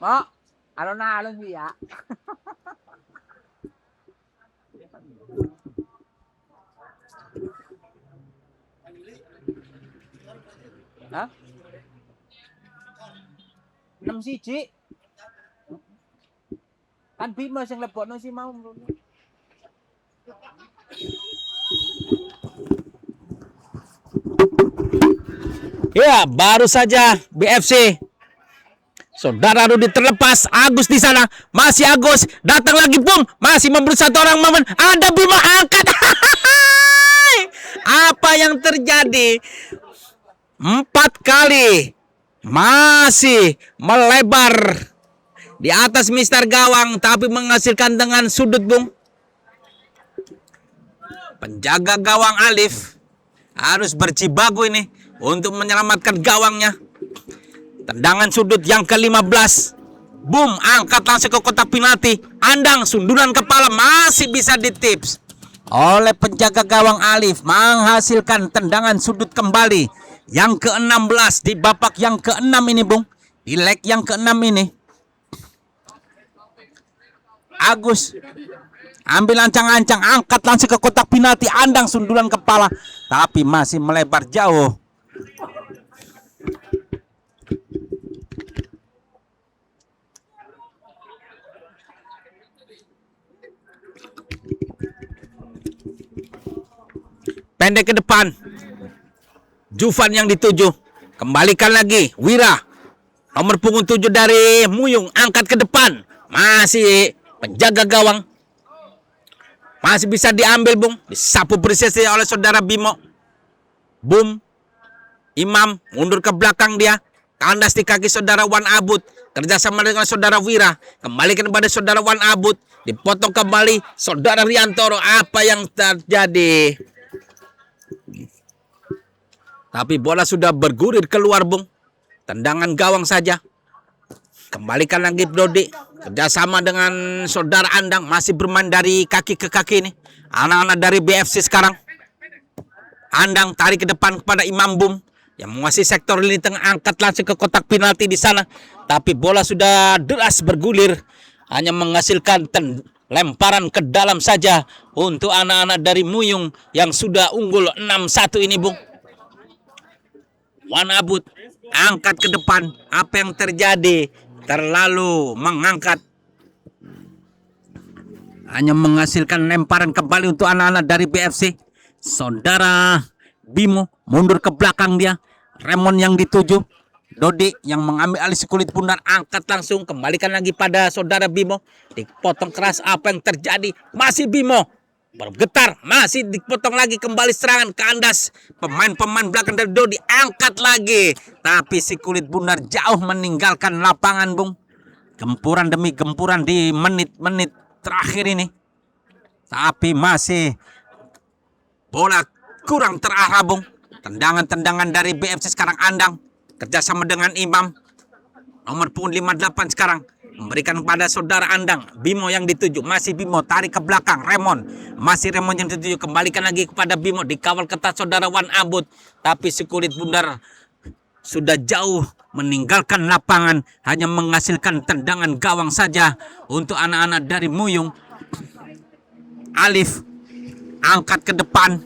Mo, ano na alon siya? Ha? 6 siji. Kan Bima sing lebokno si mau. Ya, baru saja BFC. Saudara Rudi terlepas, Agus di sana, masih Agus, datang lagi boom, masih memberi satu orang momen, ada Bima angkat. Apa yang terjadi? 4 kali masih melebar di atas Mister Gawang, tapi menghasilkan dengan sudut bung. Penjaga gawang Alif harus berjibaku ini untuk menyelamatkan gawangnya. Tendangan sudut yang ke-15. Boom, angkat langsung ke kotak penalti. Andang, sundulan kepala masih bisa ditips oleh penjaga gawang Alif, menghasilkan tendangan sudut kembali yang ke-16 di babak yang ke-6 ini, Bung. Di leg yang ke-6 ini. Agus ambil ancang-ancang, angkat langsung ke kotak penalti. Andang, sundulan kepala, tapi masih melebar jauh. Pendek ke depan, Jufan yang dituju, kembalikan lagi Wira, nomor punggung 7 dari Muyung, angkat ke depan, masih penjaga gawang, masih bisa diambil bung, disapu presisi oleh saudara Bimo. Boom, Imam mundur ke belakang dia, kandas di kaki saudara Wan Abud, kerjasama dengan saudara Wira, kembalikan kepada saudara Wan Abud, dipotong kembali saudara Riantoro. Apa yang terjadi? Tapi bola sudah bergulir keluar bung. Tendangan gawang saja. Kembalikan lagi Dodi. Kerjasama dengan saudara Andang. Masih bermain dari kaki ke kaki ini. Anak-anak dari BFC sekarang. Andang tarik ke depan kepada Imam Bum. Yang menguasai sektor lini tengah. Angkat langsung ke kotak penalti di sana. Tapi bola sudah deras bergulir. Hanya menghasilkan lemparan ke dalam saja. Untuk anak-anak dari Muyung. Yang sudah unggul 6-1 ini bung. Wan Abud angkat ke depan. Apa yang terjadi? Terlalu mengangkat. Hanya menghasilkan lemparan kembali untuk anak-anak dari BFC. Saudara Bimo mundur ke belakang dia. Remon yang dituju. Dodi yang mengambil alih kulit bundar. Angkat langsung. Kembalikan lagi pada saudara Bimo. Dipotong keras. Apa yang terjadi? Masih Bimo bergetar, masih dipotong lagi, kembali serangan kandas pemain-pemain belakang dari Dodi, angkat lagi, tapi si kulit bundar jauh meninggalkan lapangan bung. Gempuran demi gempuran di menit-menit terakhir ini, tapi masih bola kurang terarah bung. Tendangan-tendangan dari BFC sekarang Andang kerjasama dengan Imam, nomor punggung 58 sekarang memberikan pada saudara Andang. Bimo yang dituju, masih Bimo, tarik ke belakang Remon, masih Remon yang dituju, kembalikan lagi kepada Bimo, dikawal ketat saudara Wan Abud, tapi si kulit bundar sudah jauh meninggalkan lapangan, hanya menghasilkan tendangan gawang saja untuk anak-anak dari Muyung. Alif angkat ke depan,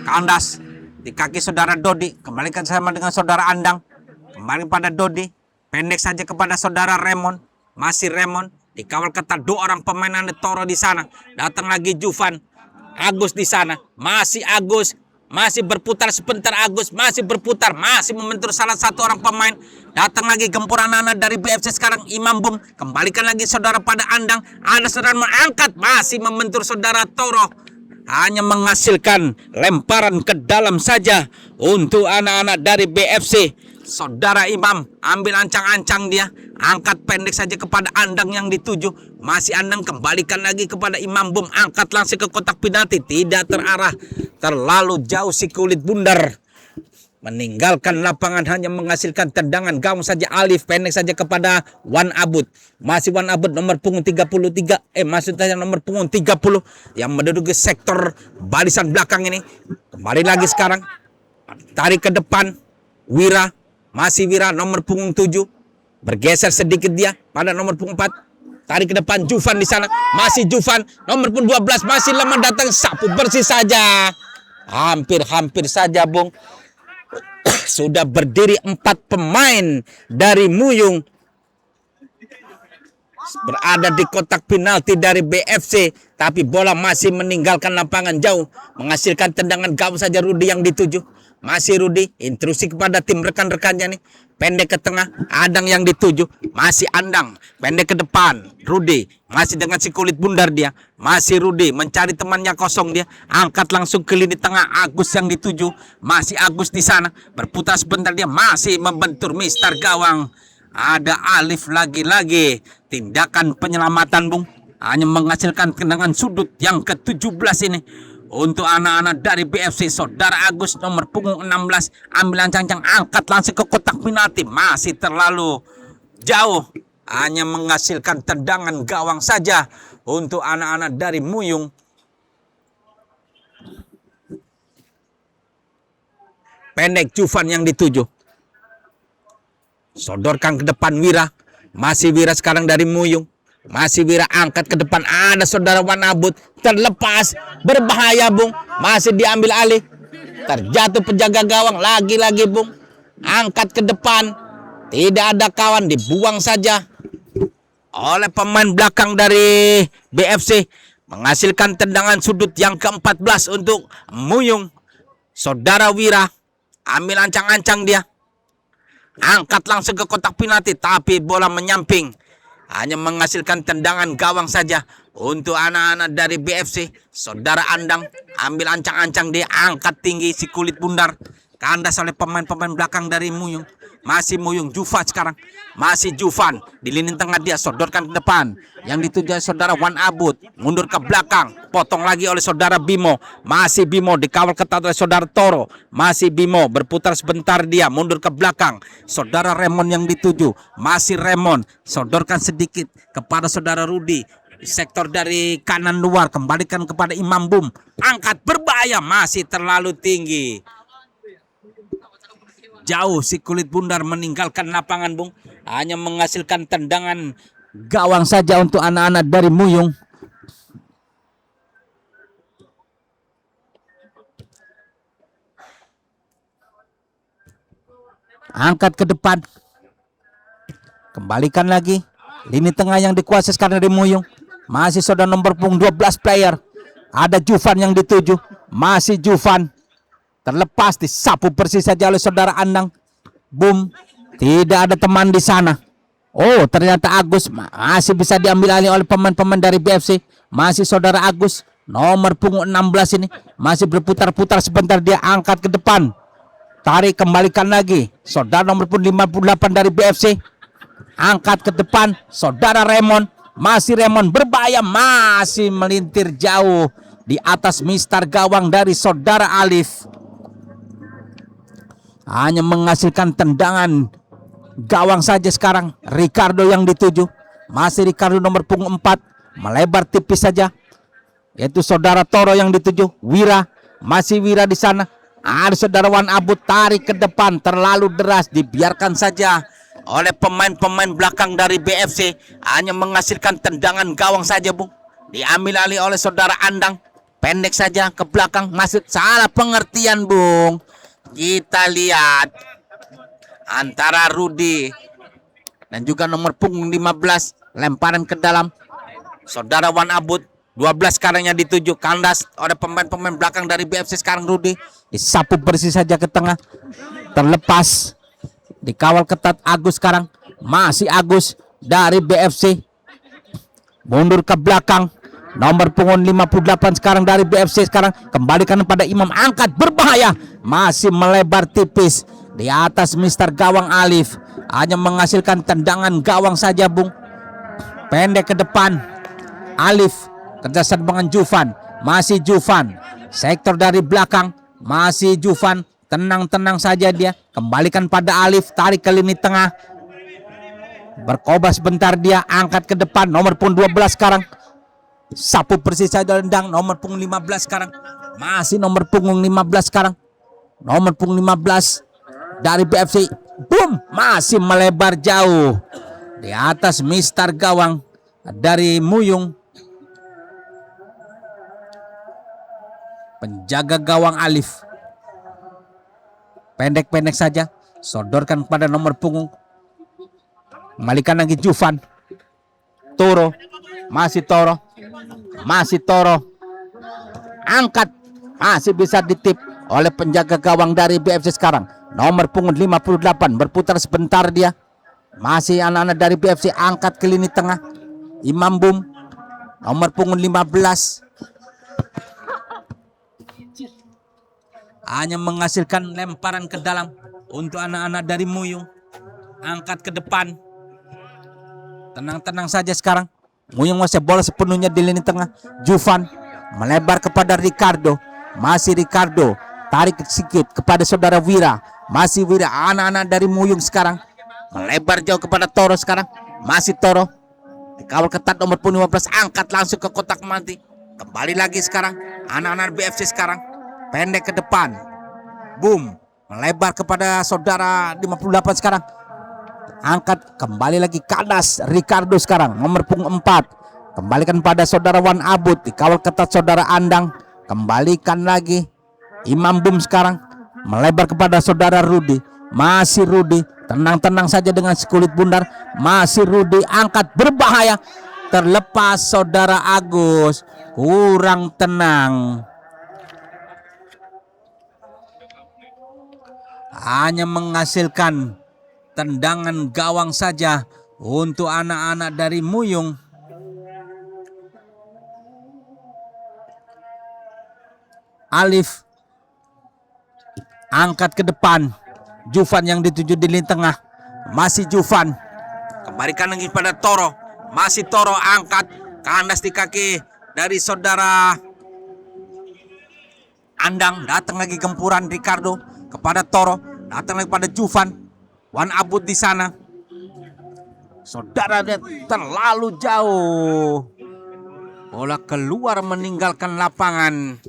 kandas di kaki saudara Dodi, kembalikan sama dengan saudara Andang, kembali pada Dodi, pendek saja kepada saudara Remon, masih Remon, dikawal ketat 2 orang pemain Ande Toro di sana. Datang lagi Jufan, Agus di sana, masih Agus, masih berputar sebentar Agus, masih berputar, masih membentur salah satu orang pemain. Datang lagi gempuran anak dari BFC sekarang Imam Bum, kembalikan lagi saudara pada Andang, ada saudara mengangkat, masih membentur saudara Toro. Hanya menghasilkan lemparan ke dalam saja untuk anak-anak dari BFC. Saudara Imam ambil ancang-ancang dia, angkat pendek saja kepada Andang yang dituju, masih Andang, kembalikan lagi kepada Imam Bum, angkat langsung ke kotak penalti, tidak terarah, terlalu jauh si kulit bundar, meninggalkan lapangan, hanya menghasilkan tendangan gawang saja. Alif pendek saja kepada Wan Abud, masih Wan Abud nomor punggung 33, maksudnya nomor punggung 30 yang menduduki sektor barisan belakang ini. Kembali lagi sekarang, tarik ke depan Wira, Masih Wira nomor punggung 7. Bergeser sedikit dia pada nomor punggung 4. Tarik ke depan Jufan di sana. Masih Jufan nomor punggung 12 masih lemah datang, sapu bersih saja. Hampir saja, Bung. Sudah berdiri 4 pemain dari Muyung berada di kotak penalti dari BFC, tapi bola masih meninggalkan lapangan jauh, menghasilkan tendangan gawang saja Rudi yang dituju. Masih Rudi intrusi kepada tim rekan-rekannya nih, pendek ke tengah, Adang yang dituju, masih Andang, pendek ke depan, Rudi masih dengan si kulit bundar dia, masih Rudi mencari temannya kosong dia, angkat langsung ke lini tengah, Agus yang dituju, masih Agus di sana, berputar sebentar dia masih membentur Mister Gawang. Ada Alif lagi-lagi, tindakan penyelamatan, Bung, hanya menghasilkan tendangan sudut yang ke-17 ini untuk anak-anak dari BFC. Saudara Agus nomor punggung 16 ambil ancang-ancang, angkat langsung ke kotak penalti, masih terlalu jauh, hanya menghasilkan tendangan gawang saja untuk anak-anak dari Muyung. Pendek Jufan yang dituju, sodorkan ke depan Wira, masih Wira sekarang dari Muyung, masih Wira angkat ke depan, ada saudara Wanabut, terlepas, berbahaya, Bung, masih diambil alih, terjatuh penjaga gawang, lagi-lagi, Bung, angkat ke depan, tidak ada kawan, dibuang saja oleh pemain belakang dari BFC, menghasilkan tendangan sudut yang ke-14 untuk Muyung. Saudara Wira ambil ancang-ancang dia, angkat langsung ke kotak penalti, tapi bola menyamping, hanya menghasilkan tendangan gawang saja untuk anak-anak dari BFC. Saudara Andang ambil ancang-ancang dia, angkat tinggi si kulit bundar, kandas oleh pemain-pemain belakang dari Muyung. Masih Muyung, Jufan sekarang, masih Jufan di lini tengah dia, sodorkan ke depan, yang dituju saudara Wan Abud, mundur ke belakang, potong lagi oleh saudara Bimo, masih Bimo dikawal ketat oleh saudara Toro, masih Bimo berputar sebentar dia, mundur ke belakang, saudara Remon yang dituju, masih Remon, sodorkan sedikit kepada saudara Rudi, sektor dari kanan luar, kembalikan kepada Imam Bum, angkat, berbahaya, masih terlalu tinggi, jauh si kulit bundar meninggalkan lapangan, Bung, hanya menghasilkan tendangan gawang saja untuk anak-anak dari Muyung. Angkat ke depan, kembalikan lagi, lini tengah yang dikuasai sekarang dari Muyung, masih saudara nomor punggung 12 player, ada Jufan yang dituju, masih Jufan, terlepas, disapu bersih saja oleh saudara Andang. Boom, tidak ada teman di sana. Oh, ternyata Agus masih bisa diambil alih oleh pemain-pemain dari BFC. Masih saudara Agus nomor punggung 16 ini masih berputar-putar sebentar, dia angkat ke depan, tarik, kembalikan lagi, saudara nomor punggung 58 dari BFC, angkat ke depan, saudara Remon, masih Remon, berbahaya, masih melintir jauh di atas Mister Gawang dari saudara Alif, hanya menghasilkan tendangan gawang saja sekarang. Ricardo yang dituju, masih Ricardo nomor punggung 4, melebar tipis saja, yaitu saudara Toro yang dituju, Wira, masih Wira di sana, ada saudara Wan Abud, tarik ke depan, terlalu deras, dibiarkan saja oleh pemain-pemain belakang dari BFC, hanya menghasilkan tendangan gawang saja, Bung, diambil alih oleh saudara Andang, pendek saja ke belakang, masih salah pengertian, Bung. Kita lihat antara Rudi dan juga nomor punggung 15, lemparan ke dalam, saudara Wan Abud 12 sekarang yang dituju, kandas oleh pemain-pemain belakang dari BFC. Sekarang Rudi disapu bersih saja ke tengah, terlepas, dikawal ketat Agus sekarang, masih Agus dari BFC, mundur ke belakang, nomor punggung 58 sekarang dari BFC, sekarang kembalikan pada Imam, angkat, berbahaya, masih melebar tipis di atas Mister Gawang Alif, hanya menghasilkan tendangan gawang saja, Bung, pendek ke depan, Alif kerjasama dengan Jufan, masih Jufan, sektor dari belakang, masih Jufan, tenang-tenang saja dia, kembalikan pada Alif, tarik ke lini tengah, berkobar sebentar dia, angkat ke depan, nomor punggung 12 sekarang, sapu bersih saja dendang, nomor punggung 15 sekarang, masih nomor punggung 15 sekarang, nomor punggung 15 dari BFC. Boom, masih melebar jauh di atas Mister gawang dari Muyung. Penjaga gawang Alif pendek-pendek saja, sodorkan pada nomor punggung. Kembalikan lagi Jufan. Toro, masih Toro, angkat, masih bisa ditip oleh penjaga gawang dari BFC sekarang. Nomor punggung 58, berputar sebentar dia. Masih anak-anak dari BFC, angkat ke lini tengah. Imam Bum, nomor punggung 15. Hanya menghasilkan lemparan ke dalam untuk anak-anak dari Muyung. Angkat ke depan. Tenang-tenang saja sekarang. Muyung masih bola sepenuhnya di lini tengah. Jufan melebar kepada Ricardo. Masih Ricardo, tarik sedikit kepada saudara Wira. Masih Wira, anak-anak dari Muyung sekarang melebar jauh kepada Toro sekarang. Masih Toro, dikawal ketat nomor punggung 15. Angkat langsung ke kotak mati. Kembali lagi sekarang anak-anak BFC sekarang. Pendek ke depan. Boom, melebar kepada saudara 58 sekarang. Angkat, kembali lagi kadas Ricardo sekarang, nomor punggung 4. Kembalikan pada saudara Wan Abud, dikawal ketat saudara Andang. Kembalikan lagi Imam Bum sekarang, melebar kepada saudara Rudi. Masih Rudi, tenang-tenang saja dengan sekulit bundar. Masih Rudi, angkat, berbahaya. Terlepas saudara Agus, kurang tenang. Hanya menghasilkan tendangan gawang saja untuk anak-anak dari Muyung. Alif angkat ke depan. Jufan yang dituju di lini tengah. Masih Jufan. Kembalikan lagi pada Toro. Masih Toro, angkat, kandas di kaki dari saudara Andang. Datang lagi gempuran Ricardo kepada Toro. Datang lagi pada Jufan. Wan Abud di sana. Saudara, dia terlalu jauh. Bola keluar meninggalkan lapangan.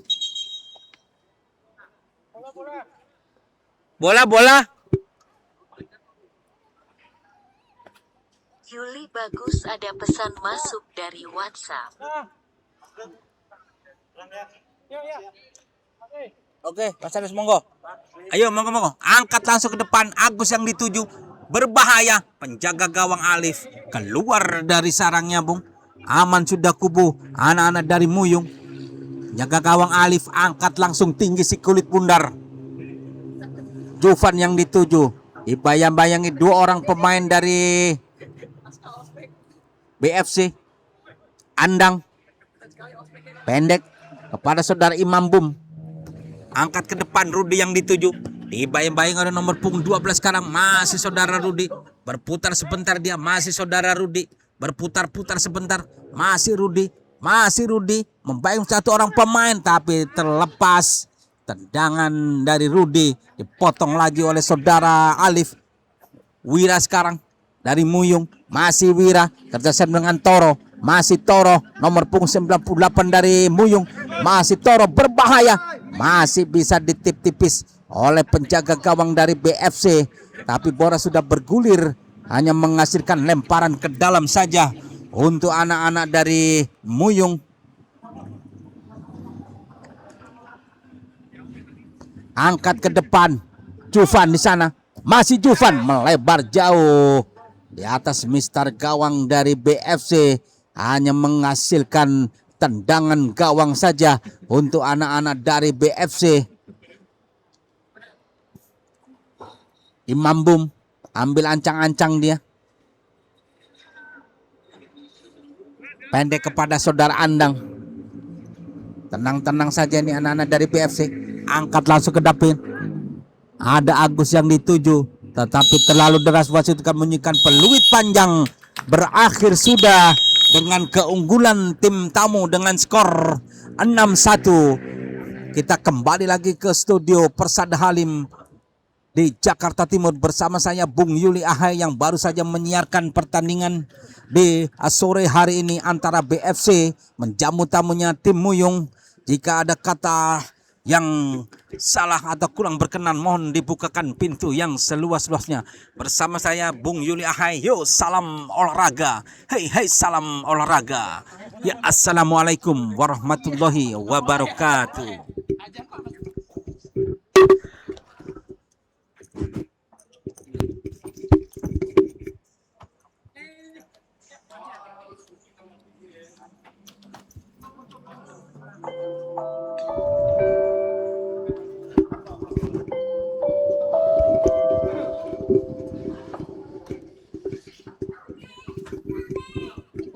Bola. Yuli bagus, ada pesan masuk dari WhatsApp. Oke, Mas Agus monggo. Ayo monggo. Angkat langsung ke depan. Agus yang dituju. Berbahaya. Penjaga gawang Alif keluar dari sarangnya, Bung. Aman sudah kubu anak-anak dari Muyung. Penjaga gawang Alif angkat langsung tinggi si kulit bundar. Jufan yang dituju. Dibayang-bayangi dua orang pemain dari BFC. Andang pendek kepada saudara Imam Bum. Angkat ke depan Rudi yang dituju. Dibayang-bayang ada nomor punggung 12 sekarang. Masih saudara Rudi. Berputar sebentar dia. Masih saudara Rudi. Berputar-putar sebentar. Masih Rudi. Membayang satu orang pemain. Tapi terlepas. Tendangan dari Rudi. Dipotong lagi oleh saudara Alif. Wira sekarang dari Muyung. Masih Wira. Kerjasama dengan Toro. Masih Toro. Nomor punggung 98 dari Muyung. Masih Toro, berbahaya. Masih bisa ditip tipis oleh penjaga gawang dari BFC. Tapi bola sudah bergulir. Hanya menghasilkan lemparan ke dalam saja untuk anak-anak dari Muyung. Angkat ke depan. Jufan di sana. Masih Jufan, melebar jauh di atas Mister gawang dari BFC. Hanya menghasilkan tendangan gawang saja untuk anak-anak dari BFC. Imam Bum ambil ancang-ancang dia. Pendek kepada saudara Andang. Tenang-tenang saja nih anak-anak dari BFC. Angkat langsung ke dapin. Ada Agus yang dituju. Tetapi terlalu deras wasit membunyikan peluit panjang. Berakhir sudah dengan keunggulan tim tamu dengan skor 6-1. Kita kembali lagi ke studio Persada Halim di Jakarta Timur bersama saya Bung Yuli Ahai yang baru saja menyiarkan pertandingan di sore hari ini antara BFC menjamu tamunya tim Muyung. Jika ada kata yang salah atau kurang berkenan mohon dibukakan pintu yang seluas-luasnya. Bersama saya Bung Yuli Ahai. Yuk, salam olahraga. Hei salam olahraga. Ya, assalamualaikum warahmatullahi wabarakatuh.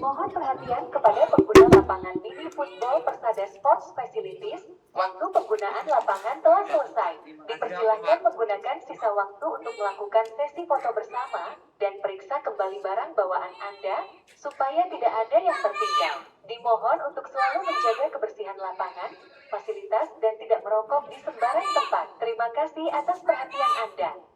Mohon perhatian kepada pengguna lapangan mini football Persada Sports Facilities. Waktu penggunaan lapangan telah selesai. Dipersilakan menggunakan sisa waktu untuk melakukan sesi foto bersama dan periksa kembali barang bawaan Anda supaya tidak ada yang tertinggal. Dimohon untuk selalu menjaga kebersihan lapangan, fasilitas dan tidak merokok di sembarang tempat. Terima kasih atas perhatian Anda.